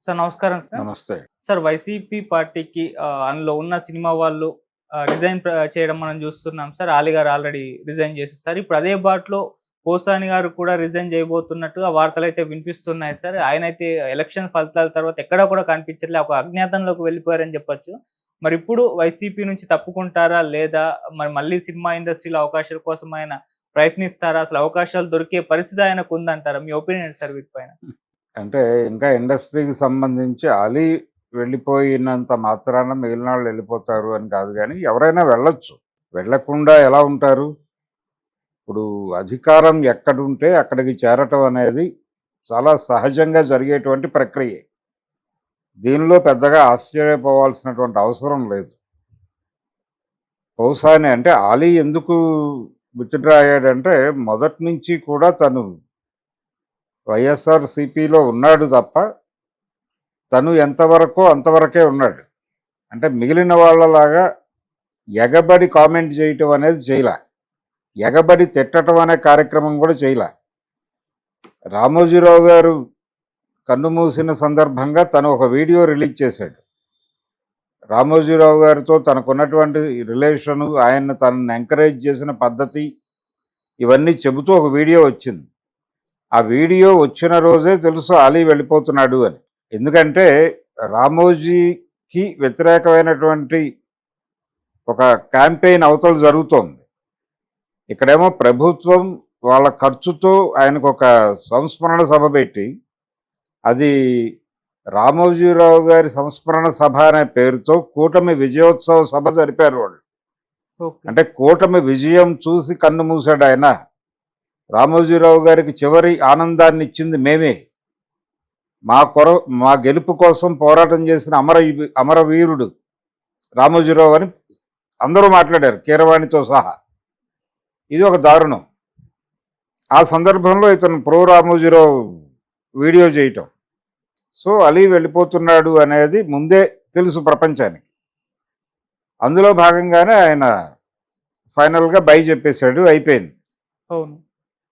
Sir నమస్కారం sir. నమస్తే. Sir YCP పార్టీకి అందులో ఉన్న సినిమా వాళ్ళు రిజైన్ చేయడం మనం చూస్తున్నాం సార్. ఆలీ గారు ఆల్రెడీ రిజైన్ చేసేసారు. ఇప్పుడు అదే బాటలో పోసాని గారు కూడా రిజైన్ చేయబోతున్నట్టుగా వార్తలైతే వినిపిస్తున్నాయి సార్. ఆయనైతే ఎలక్షన్ ఫలితాల తర్వాత ఎక్కడా కూడా కనిపించట్లే. ఒక అజ్ఞాతంలోకి వెళ్ళిపోయారని చెప్పొచ్చు. మరి ఇప్పుడు వైసీపీ నుంచి తప్పుకుంటారా? లేదా మరి మళ్ళీ సినిమా ఇండస్ట్రీలో అవకాశాల కోసం ఆయన ప్రయత్నిస్తారా? అసలు అవకాశాలు దొరికే పరిస్థితి ఆయనకు ఉందంటారా? మీ ఒపీనియన్ ఏంటి సార్ వీటిపైన? అంటే ఇంకా ఇండస్ట్రీకి సంబంధించి అలీ వెళ్ళిపోయినంత మాత్రాన మిగిలిన వాళ్ళు వెళ్ళిపోతారు అని కాదు, కానీ ఎవరైనా వెళ్ళొచ్చు. వెళ్ళకుండా ఎలా ఉంటారు? ఇప్పుడు అధికారం ఎక్కడుంటే అక్కడికి చేరటం అనేది చాలా సహజంగా జరిగేటువంటి ప్రక్రియ. దీనిలో పెద్దగా ఆశ్చర్యపోవాల్సినటువంటి అవసరం లేదు. పోసాని అంటే అలీ ఎందుకు విత్డ్రా అయ్యాడంటే, మొదటి నుంచి కూడా తను వైఎస్ఆర్‌సీపీలో ఉన్నాడు తప్ప, తను ఎంతవరకో అంతవరకే ఉన్నాడు. అంటే మిగిలిన వాళ్ళలాగా ఎగబడి కామెంట్ చేయటం అనేది చేయలే. ఎగబడి తిట్టడం అనే కార్యక్రమం కూడా చేయలే. రామోజీరావు గారు కన్ను మూసిన సందర్భంగా తను ఒక వీడియో రిలీజ్ చేశాడు. రామోజీరావు గారితో తనకున్నటువంటి రిలేషను, ఆయన్ని తనని ఎంకరేజ్ చేసిన పద్ధతి, ఇవన్నీ చెబుతూ ఒక వీడియో వచ్చింది. ఆ వీడియో వచ్చిన రోజే తెలుసు అలీ వెళ్ళిపోతున్నాడు అని. ఎందుకంటే రామోజీకి వ్యతిరేకమైనటువంటి ఒక క్యాంపెయిన్ అవతల జరుగుతోంది. ఇక్కడేమో ప్రభుత్వం వాళ్ళ ఖర్చుతో ఆయనకు ఒక సంస్మరణ సభ పెట్టి, అది రామోజీరావు గారి సంస్మరణ సభ అనే పేరుతో కూటమి విజయోత్సవ సభ జరిపారు వాళ్ళు. అంటే కూటమి విజయం చూసి కన్ను మూసాడు ఆయన. రామోజీరావు గారికి చివరి ఆనందాన్ని ఇచ్చింది మేమే. మా గెలుపు కోసం పోరాటం చేసిన అమరవీరుడు రామోజీరావు అని అందరూ మాట్లాడారు, కీరవాణితో సహా. ఇది ఒక దారుణం. ఆ సందర్భంలో ఇతను ప్రో రామోజీరావు వీడియో చేయటం. సో అలీ వెళ్ళిపోతున్నాడు అనేది ముందే తెలుసు ప్రపంచానికి. అందులో భాగంగానే ఆయన ఫైనల్గా బై చెప్పేశాడు, అయిపోయింది. అవును.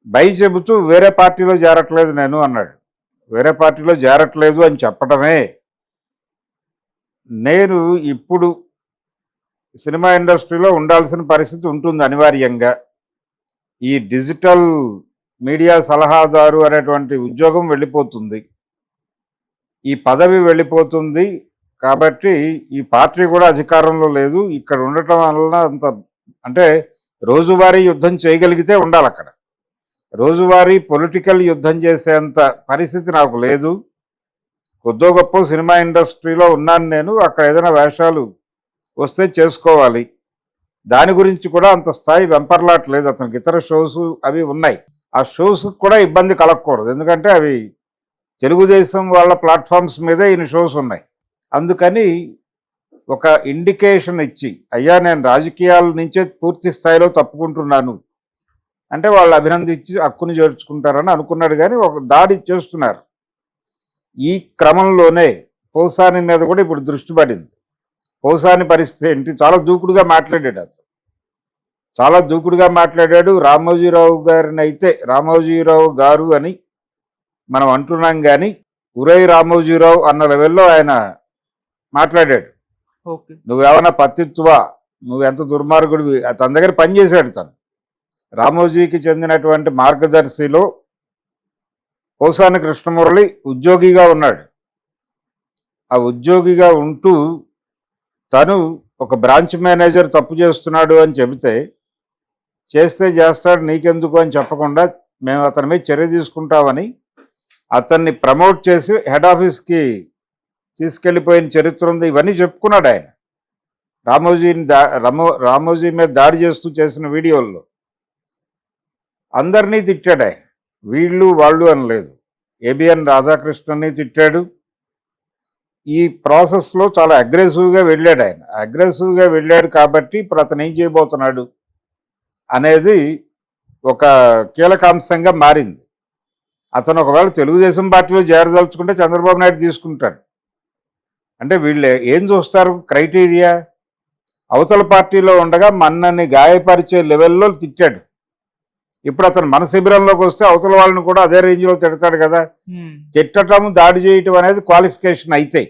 బై చెబుతూ వేరే పార్టీలో చేరట్లేదు నేను అన్నాడు. వేరే పార్టీలో చేరట్లేదు అని చెప్పడమే, నేను ఇప్పుడు సినిమా ఇండస్ట్రీలో ఉండాల్సిన పరిస్థితి ఉంటుంది అనివార్యంగా. ఈ డిజిటల్ మీడియా సలహాదారు అనేటువంటి ఉద్యోగం వెళ్ళిపోతుంది, ఈ పదవి వెళ్ళిపోతుంది. కాబట్టి ఈ పార్టీ కూడా అధికారంలో లేదు. ఇక్కడ ఉండటం వల్ల అంత అంటే రోజువారీ యుద్ధం చేయగలిగితే ఉండాలి అక్కడ. రోజువారీ పొలిటికల్ యుద్ధం చేసేంత పరిస్థితి నాకు లేదు. కొద్దో గొప్ప సినిమా ఇండస్ట్రీలో ఉన్నాను నేను, అక్కడ ఏదైనా వేషాలు వస్తే చేసుకోవాలి. దాని గురించి కూడా అంత స్థాయి వెంపర్లాట్లేదు అతనికి. ఇతర షోస్ అవి ఉన్నాయి, ఆ షోస్ కూడా ఇబ్బంది కలగకూడదు. ఎందుకంటే అవి తెలుగుదేశం వాళ్ళ ప్లాట్ఫామ్స్ మీదే ఈయన షోస్ ఉన్నాయి. అందుకని ఒక ఇండికేషన్ ఇచ్చి, అయ్యా నేను రాజకీయాల నుంచే పూర్తి స్థాయిలో తప్పుకుంటున్నాను అంటే వాళ్ళు అభినందించి హక్కును చేర్చుకుంటారని అనుకున్నాడు. కానీ ఒక దాడి చేస్తున్నారు. ఈ క్రమంలోనే పోసాని మీద కూడా ఇప్పుడు దృష్టి పడింది. పోసాని పరిస్థితి ఏంటి? చాలా దూకుడుగా మాట్లాడాడు అతను, చాలా దూకుడుగా మాట్లాడాడు. రామోజీరావు గారిని అయితే రామోజీరావు గారు అని మనం అంటున్నాం, కానీ ఉరై రామోజీరావు అన్న లెవెల్లో ఆయన మాట్లాడాడు. నువ్వేమన్నా పత్తిత్వా, నువ్వెంత దుర్మార్గుడివి. తన దగ్గర పనిచేశాడు. తను రామోజీకి చెందినటువంటి మార్గదర్శిలో పోసాని కృష్ణమురళి ఉద్యోగిగా ఉన్నాడు. ఆ ఉద్యోగిగా ఉంటూ తను ఒక బ్రాంచ్ మేనేజర్ తప్పు చేస్తున్నాడు అని చెబితే, చేస్తే చేస్తాడు నీకెందుకు అని చెప్పకుండా మేము అతని మీద చర్య తీసుకుంటామని అతన్ని ప్రమోట్ చేసి హెడ్ ఆఫీస్కి తీసుకెళ్ళిపోయిన చరిత్ర ఉంది. ఇవన్నీ చెప్పుకున్నాడు ఆయన. రామోజీ మీద దాడి చేస్తూ చేసిన వీడియోల్లో అందరినీ తిట్టాడు ఆయన. వీళ్ళు వాళ్ళు అని లేదు. ఏబిఎన్ రాధాకృష్ణని తిట్టాడు. ఈ ప్రాసెస్లో చాలా అగ్రెసివ్గా వెళ్ళాడు ఆయన. అగ్రెసివ్గా వెళ్ళాడు కాబట్టి ఇప్పుడు అతను ఏం చేయబోతున్నాడు అనేది ఒక కీలకాంశంగా మారింది. అతను ఒకవేళ తెలుగుదేశం పార్టీలో చేరదలుచుకుంటే చంద్రబాబు నాయుడు తీసుకుంటాడు. అంటే వీళ్ళు ఏం చూస్తారు క్రైటీరియా? అవతల పార్టీలో ఉండగా మన్నని గాయపరిచే లెవెల్లో తిట్టాడు. ఇప్పుడు అతను మన శిబిరంలోకి వస్తే అవతల వాళ్ళని కూడా అదే రేంజ్లో తిడతాడు కదా. తిట్టడం, దాడి చేయటం అనేది క్వాలిఫికేషన్ అయితే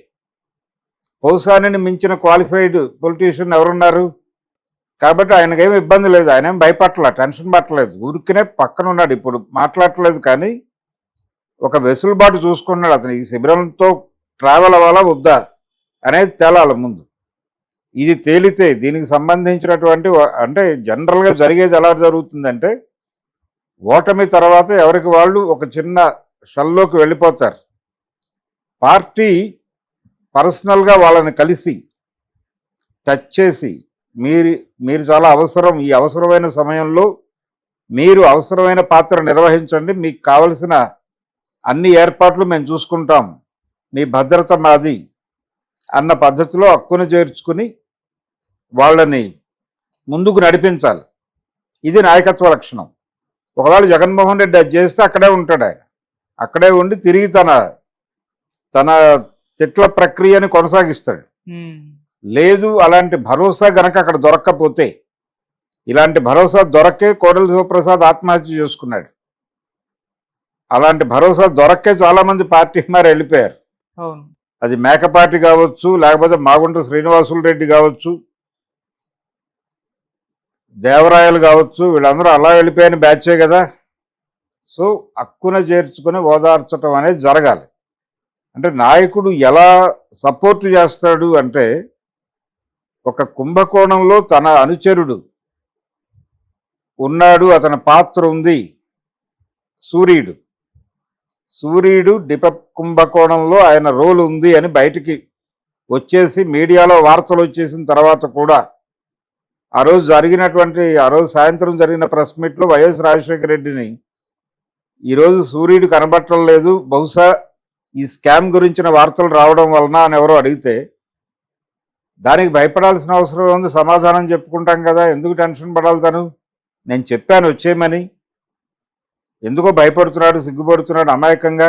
పౌసానిని మించిన క్వాలిఫైడ్ పొలిటీషియన్ ఎవరున్నారు? కాబట్టి ఆయనకేమి ఇబ్బంది లేదు, ఆయన ఏం భయపడలే, టెన్షన్ పట్టలేదు, ఊరికనే పక్కన ఉన్నాడు. ఇప్పుడు మాట్లాడట్లేదు కానీ ఒక వెసులుబాటు చూసుకున్నాడు. అతను ఈ శిబిరంతో ట్రావెల్ అవ్వాలా వద్దా అనేది తేలాలి ముందు. ఇది తేలితే దీనికి సంబంధించినటువంటి అంటే జనరల్గా జరిగేది ఎలా జరుగుతుందంటే ఓటమి తర్వాత ఎవరికి వాళ్ళు ఒక చిన్న షల్లోకి వెళ్ళిపోతారు. పార్టీ పర్సనల్గా వాళ్ళని కలిసి టచ్ చేసి మీరు చాలా అవసరం, ఈ అవసరమైన సమయంలో మీరు అవసరమైన పాత్ర నిర్వహించండి, మీకు కావలసిన అన్ని ఏర్పాట్లు మేము చూసుకుంటాం, మీ భద్రత మాది అన్న పద్ధతిలో హక్కును చేర్చుకుని వాళ్ళని ముందుకు నడిపించాలి. ఇది నాయకత్వ లక్షణం. ఒకవేళ జగన్మోహన్ రెడ్డి అది చేస్తే అక్కడే ఉంటాడు, ఆయన అక్కడే ఉండి తిరిగి తన తిట్ల ప్రక్రియని కొనసాగిస్తాడు. లేదు అలాంటి భరోసా గనక అక్కడ దొరక్కపోతే, ఇలాంటి భరోసా దొరక్కే కోడెల శివప్రసాద్ ఆత్మహత్య చేసుకున్నాడు. అలాంటి భరోసా దొరక్కే చాలా మంది పార్టీ మారి వెళ్ళిపోయారు. అది మేకపాటి కావచ్చు, లేకపోతే మాగుంట శ్రీనివాసులు రెడ్డి కావచ్చు, దేవరాయలు కావచ్చు, వీళ్ళందరూ అలా వెళ్ళిపోయిన బ్యాచే కదా. సో హక్కున చేర్చుకుని ఓదార్చడం అనేది జరగాలి. అంటే నాయకుడు ఎలా సపోర్ట్ చేస్తాడు అంటే, ఒక కుంభకోణంలో తన అనుచరుడు ఉన్నాడు, అతని పాత్ర ఉంది. సూర్యుడు డిప కుంభకోణంలో ఆయన రోల్ ఉంది అని బయటికి వచ్చేసి మీడియాలో వార్తలు వచ్చేసిన తర్వాత కూడా ఆ రోజు సాయంత్రం జరిగిన ప్రెస్ మీట్లో వైఎస్ రాజశేఖర రెడ్డిని ఈరోజు సూర్యుడు కనబట్టడం లేదు, బహుశా ఈ స్కామ్ గురించిన వార్తలు రావడం వలన అని ఎవరో అడిగితే దానికి భయపడాల్సిన అవసరం ఉంది, సమాధానం చెప్పుకుంటాం కదా, ఎందుకు టెన్షన్ పడాలి? తను నేను చెప్పాను వచ్చేయమని, ఎందుకో భయపడుతున్నాడు, సిగ్గుపడుతున్నాడు అమాయకంగా.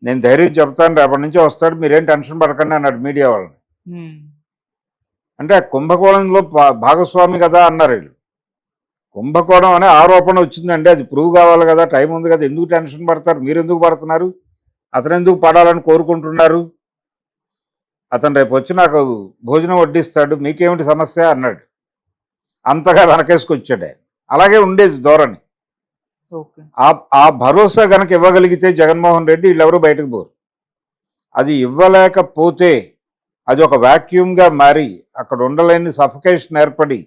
నేను ధైర్యం చెప్తాను, రేపటి నుంచి వస్తాడు, మీరేం టెన్షన్ పడకండి అన్నాడు మీడియా వాళ్ళని. అంటే ఆ కుంభకోణంలో భాగస్వామి కదా అన్నారు వీళ్ళు. కుంభకోణం అనే ఆరోపణ వచ్చిందండి, అది ప్రూవ్ కావాలి కదా, టైం ఉంది కదా, ఎందుకు టెన్షన్ పడతారు, మీరు ఎందుకు పడుతున్నారు, అతను ఎందుకు పడాలని కోరుకుంటున్నారు, అతను రేపు వచ్చి నాకు భోజనం వడ్డిస్తాడు, మీకేమిటి సమస్య అన్నాడు. అంతగా వెనకేసుకొచ్చాడు ఆయన. అలాగే ఉండేది ధోరణి. ఆ భరోసా కనుక ఇవ్వగలిగితే జగన్మోహన్ రెడ్డి వీళ్ళెవరూ బయటకు పోరు. అది ఇవ్వలేకపోతే అది ఒక వాక్యూమ్గా మారి అక్కడ ఉండలేని సఫకేషన్ ఏర్పడి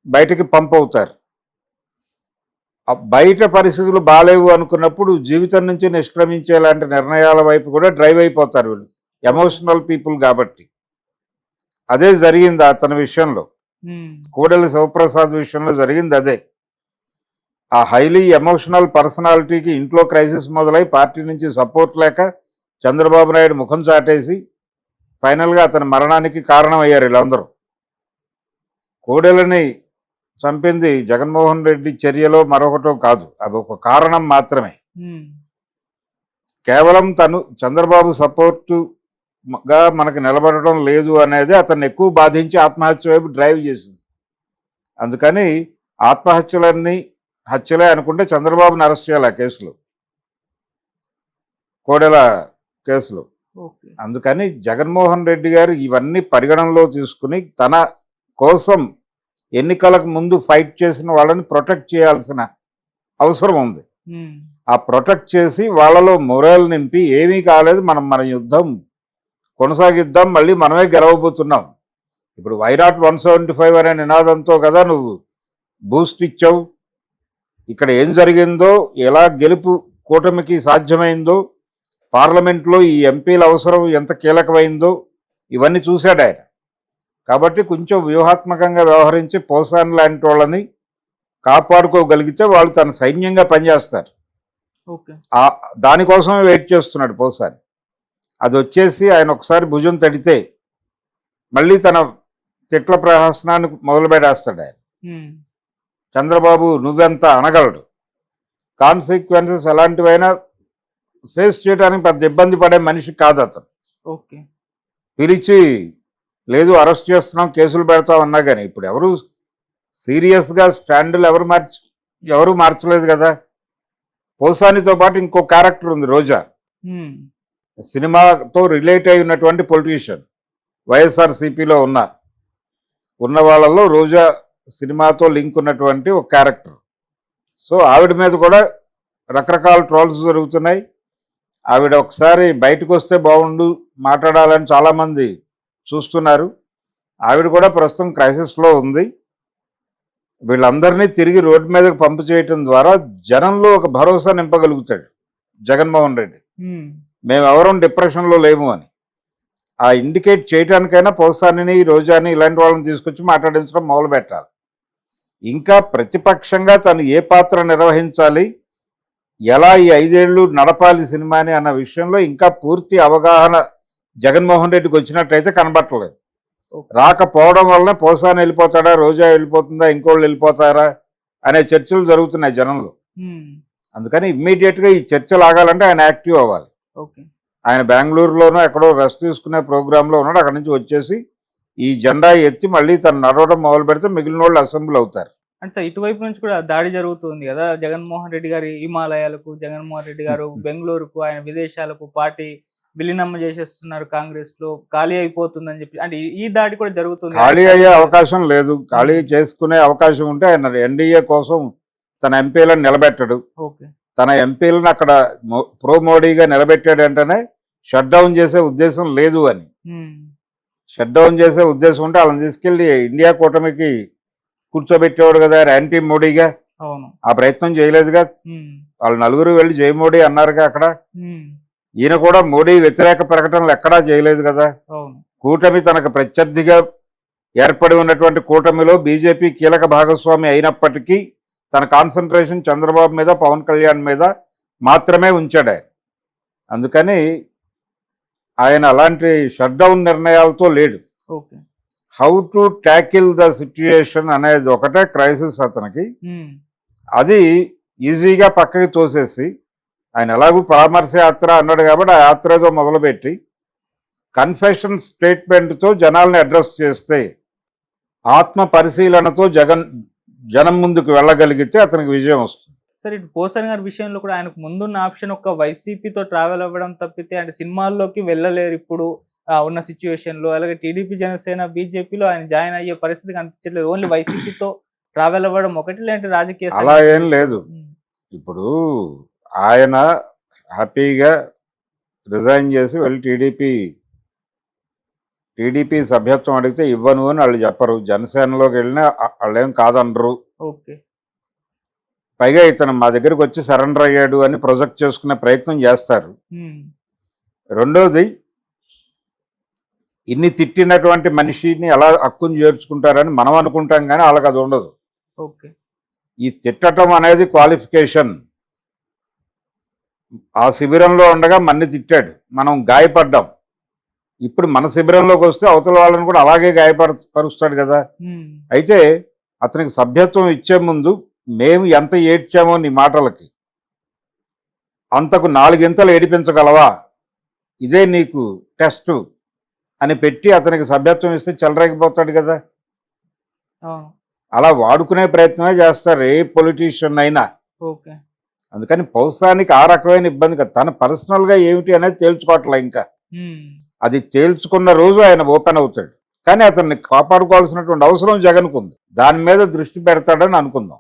బయటకి పంప్ అవుతారు. బయట పరిస్థితులు బాగాలేవు అనుకున్నప్పుడు జీవితం నుంచి నిష్క్రమించేలాంటి నిర్ణయాల వైపు కూడా డ్రైవ్ అయిపోతారు వీళ్ళు, ఎమోషనల్ పీపుల్ కాబట్టి. అదే జరిగింది అతని విషయంలో, కోడెల శివప్రసాద్ విషయంలో జరిగింది అదే. ఆ హైలీ ఎమోషనల్ పర్సనాలిటీకి ఇంట్లో క్రైసిస్ మొదలై పార్టీ నుంచి సపోర్ట్ లేక చంద్రబాబు నాయుడు ముఖం చాటేసి ఫైనల్గా అతని మరణానికి కారణమయ్యారు వీళ్ళందరూ. కోడెలని చంపింది జగన్మోహన్ రెడ్డి చర్యలో మరొకటో కాదు, అది ఒక కారణం మాత్రమే. కేవలం తను చంద్రబాబు సపోర్టుగా మనకు నిలబడటం లేదు అనేది అతన్ని ఎక్కువ బాధించి ఆత్మహత్య వైపు డ్రైవ్ చేసింది. అందుకని ఆత్మహత్యలన్నీ హత్యలే అనుకుంటే చంద్రబాబుని అరెస్ట్ చేయాలి ఆ కేసులో, కోడెల కేసులో. అందుకని జగన్మోహన్ రెడ్డి గారు ఇవన్నీ పరిగణనలో తీసుకుని తన కోసం ఎన్నికలకు ముందు ఫైట్ చేసిన వాళ్ళని ప్రొటెక్ట్ చేయాల్సిన అవసరం ఉంది. ఆ ప్రొటెక్ట్ చేసి వాళ్ళలో మొరల్ నింపి ఏమీ కాలేదు, మన యుద్ధం కొనసాగిద్దాం, మళ్ళీ మనమే గెలవబోతున్నాం. ఇప్పుడు వైనాట్ 175 అనే నినాదంతో కదా నువ్వు బూస్ట్ ఇచ్చావు. ఇక్కడ ఏం జరిగిందో, ఎలా గెలుపు కూటమికి సాధ్యమైందో, పార్లమెంట్లో ఈ ఎంపీల అవసరం ఎంత కీలకమైందో ఇవన్నీ చూశాడు ఆయన. కాబట్టి కొంచెం వ్యూహాత్మకంగా వ్యవహరించి పోసాని లాంటి వాళ్ళని కాపాడుకోగలిగితే వాళ్ళు తన సైన్యంగా పనిచేస్తారు. దానికోసమే వెయిట్ చేస్తున్నాడు పోసాని. అది వచ్చేసి ఆయన ఒకసారి భుజం తడితే మళ్ళీ తన తిట్ల ప్రహసనాన్ని మొదలు పెట్టేస్తాడు ఆయన. చంద్రబాబు నువ్వెంత అనగలడు, కాన్సిక్వెన్సెస్ ఎలాంటివైనా ఫేస్ చేయడానికి పెద్ద ఇబ్బంది పడే మనిషి కాదు అతను. పిలిచి లేదు అరెస్ట్ చేస్తున్నాం, కేసులు పెడతాం అన్నా కానీ ఇప్పుడు ఎవరు సీరియస్గా స్టాండ్లు ఎవరు ఎవరు మార్చలేదు కదా. పోసానితో పాటు ఇంకో క్యారెక్టర్ ఉంది, రోజా. ఉమ్, సినిమాతో రిలేట్ అయి ఉన్నటువంటి పొలిటీషియన్, వైఎస్ఆర్సీపీలో ఉన్న వాళ్ళలో రోజా సినిమాతో లింక్ ఉన్నటువంటి ఒక క్యారెక్టర్. సో ఆవిడ మీద కూడా రకరకాల ట్రోల్స్ జరుగుతున్నాయి. ఆవిడ ఒకసారి బయటకు వస్తే బాగుండు మాట్లాడాలని చాలామంది చూస్తున్నారు. ఆవిడ కూడా ప్రస్తుతం క్రైసిస్లో ఉంది. వీళ్ళందరినీ తిరిగి రోడ్డు మీదకి పంపు చేయటం ద్వారా జనంలో ఒక భరోసా నింపగలుగుతాడు జగన్మోహన్ రెడ్డి. ఉమ్, మేము ఎవరం డిప్రెషన్లో లేము అని ఆ ఇండికేట్ చేయడానికైనా పోసానిని, రోజాని ఇలాంటి వాళ్ళని తీసుకొచ్చి మాట్లాడించడం మొదలు పెట్టాలి. ఇంకా ప్రతిపక్షంగా తను ఏ పాత్ర నిర్వహించాలి, ఎలా ఈ 5 ఏళ్ళు నడపాలి సినిమాని అన్న విషయంలో ఇంకా పూర్తి అవగాహన జగన్మోహన్ రెడ్డికి వచ్చినట్టయితే కనబట్టలేదు. రాకపోవడం వల్లనే పోసాని వెళ్ళిపోతాడా, రోజా వెళ్ళిపోతుందా, ఇంకోళ్ళు వెళ్ళిపోతారా అనే చర్చలు జరుగుతున్నాయి జనంలో. ఉమ్, అందుకని ఇమ్మీడియట్గా ఈ చర్చలు ఆగాలంటే ఆయన యాక్టివ్ అవ్వాలి. ఓకే. ఆయన బెంగళూరులోనో ఎక్కడో రెస్ట్ తీసుకునే ప్రోగ్రాంలో ఉన్నాడు. అక్కడి నుంచి వచ్చేసి ఈ జెండా ఎత్తి మళ్ళీ తను నడవడం మొదలు పెడితే మిగిలిన వాళ్ళు అసెంబ్లీ అవుతారు. అంటే సార్ ఇటువైపు నుంచి కూడా దాడి జరుగుతుంది కదా, జగన్మోహన్ రెడ్డి గారి హిమాలయాలకు, జగన్మోహన్ రెడ్డి గారు బెంగళూరుకు, ఆయన విదేశాలకు, పార్టీ విలీనం చేసేస్తున్నారు, కాంగ్రెస్ లో ఖాళీ అయిపోతుందని చెప్పి, అంటే ఈ దాడి కూడా జరుగుతుంది. ఖాళీ అయ్యే అవకాశం లేదు. ఖాళీ చేసుకునే అవకాశం ఉంటే ఆయన ఎన్డీఏ కోసం తన ఎంపీలను నిలబెట్టడు. ఓకే. తన ఎంపీలను అక్కడ ప్రో మోడీగా నిలబెట్టాడంటేనే షట్ డౌన్ చేసే ఉద్దేశం లేదు అని. ఉమ్, షట్ డౌన్ చేసే ఉద్దేశం ఉంటే వాళ్ళని తీసుకెళ్లి ఇండియా కూటమికి కూర్చోబెట్టేవాడు కదా యాంటీ మోడీగా. అవును. ఆ ప్రయత్నం చేయలేదుగా. ఉమ్, వాళ్ళు నలుగురు వెళ్ళి జై మోడీ అన్నారుగా అక్కడ. ఉమ్, ఈయన కూడా మోడీ వ్యతిరేక ప్రకటనలు ఎక్కడా చేయలేదు కదా. అవును. కూటమి తనకు ప్రత్యర్థిగా ఏర్పడి ఉన్నటువంటి కూటమిలో బీజేపీ కీలక భాగస్వామి అయినప్పటికీ తన కాన్సన్ట్రేషన్ చంద్రబాబు మీద, పవన్ కళ్యాణ్ మీద మాత్రమే ఉంచాడు ఆయన. అందుకని ఆయన అలాంటి షట్ డౌన్ నిర్ణయాలతో లేడు. Okay. How to tackle the situation అనేది ఒకటే క్రైసిస్ అతనికి. ఉమ్, అది ఈజీగా పక్కకి తోసేసి ఆయన ఎలాగూ పరామర్శ యాత్ర అన్నాడు కాబట్టి ఆ యాత్రతో మొదలుపెట్టి కన్ఫెషన్ స్టేట్మెంట్తో జనాల్ని అడ్రస్ చేస్తే, ఆత్మ పరిశీలనతో జనం ముందుకు వెళ్ళగలిగితే అతనికి విజయం వస్తుంది. సరే, ఇటు పోసాని గారి విషయంలో కూడా ఆయనకు ముందున్న ఆప్షన్ ఒక వైసీపీతో ట్రావెల్ అవ్వడం తప్పితే, అంటే సినిమాల్లోకి వెళ్ళలేరు ఇప్పుడు ఉన్న సిచ్యువేషన్ లో. అలాగే టీడీపీ, జనసేన, బీజేపీలో ఆయన జాయిన్ అయ్యే పరిస్థితి కనిపించట్లేదు. ఓన్లీ వైసీపీతో ట్రావెల్ అవ్వడం ఒకటి, లేదంటే రాజకీయ అలా ఏం లేదు. ఇప్పుడు ఆయన హ్యాపీగా రిజైన్ చేసి వెళ్ళి టీడీపీ సభ్యత్వం అడిగితే ఇవ్వను అని వాళ్ళు చెప్పరు. జనసేనలోకి వెళ్ళినా వాళ్ళేం కాదనరు. ఓకే. పైగా ఇతను మా దగ్గరికి వచ్చి సరెండర్ అయ్యాడు అని ప్రొజెక్ట్ చేసుకునే ప్రయత్నం చేస్తారు. రెండోది, ఇన్ని తిట్టినటువంటి మనిషిని ఎలా హక్కును చేర్చుకుంటారని మనం అనుకుంటాం, కానీ వాళ్ళకి అది ఉండదు. ఓకే. ఈ తిట్టడం అనేది క్వాలిఫికేషన్. ఆ శిబిరంలో ఉండగా మన్ని తిట్టాడు, మనం గాయపడ్డాం. ఇప్పుడు మన శిబిరంలోకి వస్తే అవతల వాళ్ళని కూడా అలాగే గాయపరుస్తాడు కదా. అయితే అతనికి సభ్యత్వం ఇచ్చే ముందు మేము ఎంత ఏడ్చామో నీ మాటలకి, అంతకు 4 ఇంతలు ఏడిపించగలవా, ఇదే నీకు టెస్టు అని పెట్టి అతనికి సభ్యత్వం ఇస్తే చెలరేగిపోతాడు కదా. అలా వాడుకునే ప్రయత్నమే చేస్తారు ఏ పొలిటీషియన్ అయినా. అందుకని పౌసానికి ఆ రకమైన ఇబ్బంది కదా. తన పర్సనల్గా ఏమిటి అనేది తేల్చుకోవట్లే. ఇంకా అది తేల్చుకున్న రోజు ఆయన ఓపెన్ అవుతాడు. కానీ అతన్ని కాపాడుకోవాల్సినటువంటి అవసరం జగన్కు ఉంది. దాని మీద దృష్టి పెడతాడని అనుకుందాం.